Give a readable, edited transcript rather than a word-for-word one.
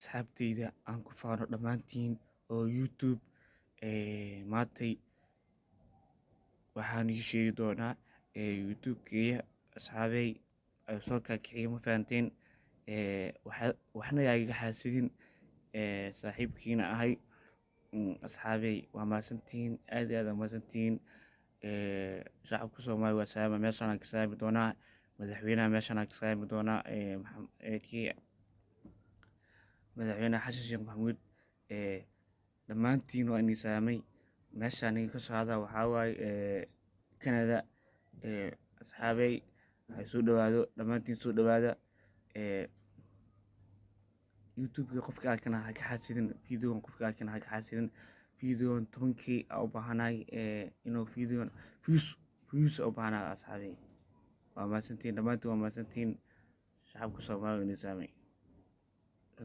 asxaabteyda aan ku faano dhammaantiin oo YouTube maantay waxaan ii sheegi doonaa YouTube-keeya asxaabey soo kaakiciya ma fahanteen waxna yaa iga xaasidin saaxiibkiina ahay asxaabey waa mahadsantihiin aad iyo aad waa mahadsantihiin shacabka Soomaaliya waa salaama meeshaan aan ka salaami doonaa madaxweynaha meeshaan aan ka salaami doonaa kii madaxweyne xasan sheekh maxamuud dhammaantiin waa inii salaamay meeshaan iga soo hadla waxaa waaye Canada asxaabey waxay soo dhawaado dhammaantiin soo dhawaada YouTube-ka qofka arkana ha ka xaasidin videogan qofka arkana ha ka xaasidin videogan 10k aan u baahanahay inuu videogan views u baahanahay asxaabey waa mahadsantihiin dhammaantiin waa mahadsantihiin shacabka Soomaaliya waa inii salaamay